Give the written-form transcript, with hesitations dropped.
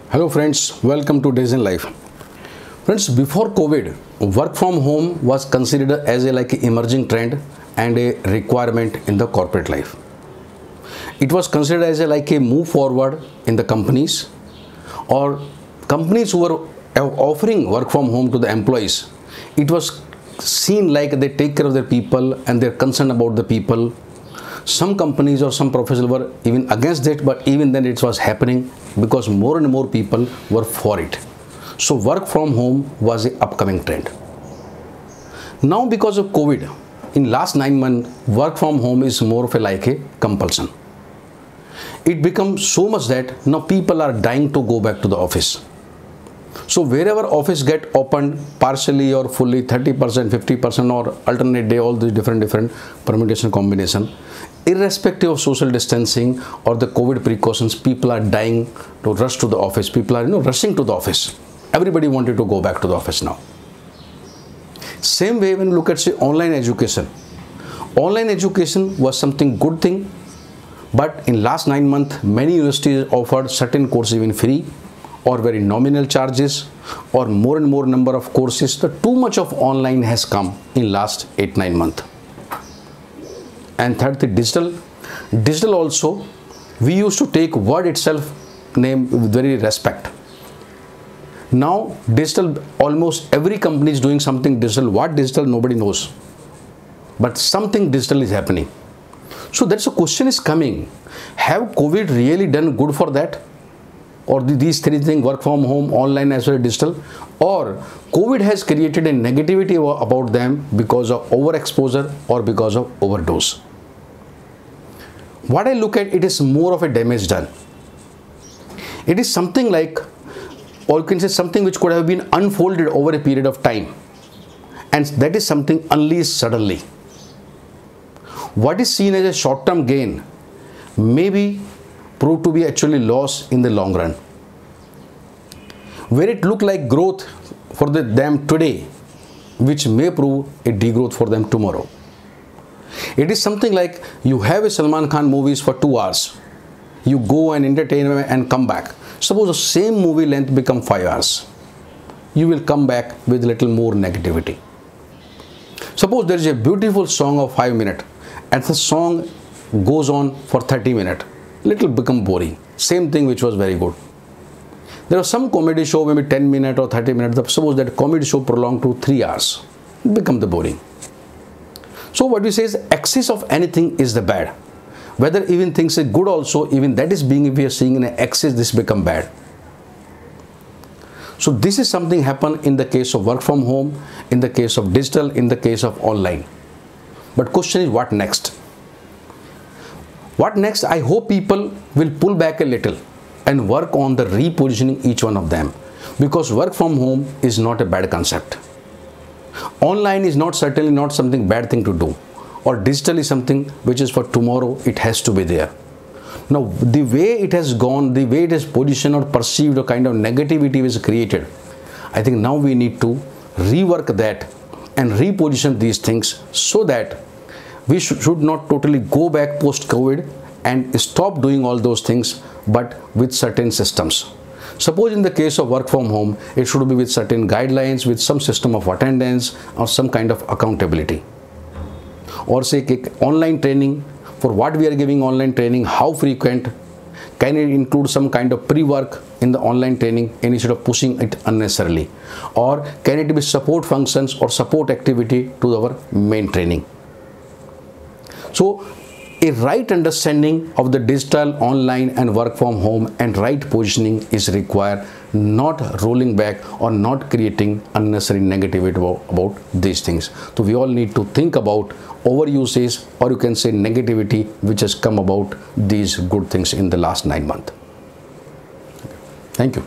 Hello friends, welcome to Days in Life. Friends, before COVID, work from home was considered as a emerging trend and a requirement in the corporate life. It was considered as a move forward in the companies, or companies who were offering work from home to the employees. It was seen like they take care of their people and they're concerned about the people. Some companies or some professionals were even against it, but even then it was happening because more and more people were for it. So work from home was an upcoming trend. Now because of COVID, in last 9 months, work from home is more of a compulsion. It becomes so much that now people are dying to go back to the office. So wherever office get opened partially or fully, 30%, 50% or alternate day, all these different permutation combination, irrespective of social distancing or the COVID precautions, people are dying to rush to the office. People are rushing to the office. Everybody wanted to go back to the office now. Same way when you look at say online education. Online education was something good thing, but in last 9 months, many universities offered certain courses even free or very nominal charges, or more and more number of courses. So too much of online has come in last 8-9 months. And third, the digital also, we used to take word itself name with very respect. Now digital, almost every company is doing something digital. What digital, nobody knows, but something digital is happening. So that's a question is coming, have COVID really done good for that? Or these three things, work from home, online as well as digital, or COVID has created a negativity about them because of overexposure or because of overdose. What I look at, it is more of a damage done. It is something like, or you can say something which could have been unfolded over a period of time, and that is something unleashed suddenly. What is seen as a short-term gain may be proved to be actually loss in the long run. Where it looked like growth for them today, which may prove a degrowth for them tomorrow. It is something like you have a Salman Khan movies for 2 hours. You go and entertain and come back. Suppose the same movie length become 5 hours. You will come back with little more negativity. Suppose there is a beautiful song of 5 minutes and the song goes on for 30 minutes. Little become boring. Same thing which was very good. There was some comedy show maybe 10 minutes or 30 minutes. Suppose that comedy show prolonged to 3 hours. It become the boring. So what we say is excess of anything is the bad. Whether even things are good also, even that is being, if we are seeing in an excess, this become bad. So this is something happen in the case of work from home, in the case of digital, in the case of online. But question is what next? What next? I hope people will pull back a little and work on the repositioning each one of them, because work from home is not a bad concept. Online is certainly not something bad thing to do, or digital is something which is for tomorrow. It has to be there. Now the way it has gone, the way it is positioned or perceived, or kind of negativity is created, I think now we need to rework that and reposition these things so that we should not totally go back post-COVID and stop doing all those things, but with certain systems. Suppose in the case of work from home, it should be with certain guidelines, with some system of attendance or some kind of accountability. Or say online training, for what we are giving online training, how frequent, can it include some kind of pre-work in the online training instead of pushing it unnecessarily? Or can it be support functions or support activity to our main training? So a right understanding of the digital, online and work from home and right positioning is required, not rolling back or not creating unnecessary negativity about these things. So we all need to think about overuses, or you can say negativity, which has come about these good things in the last 9 months. Thank you.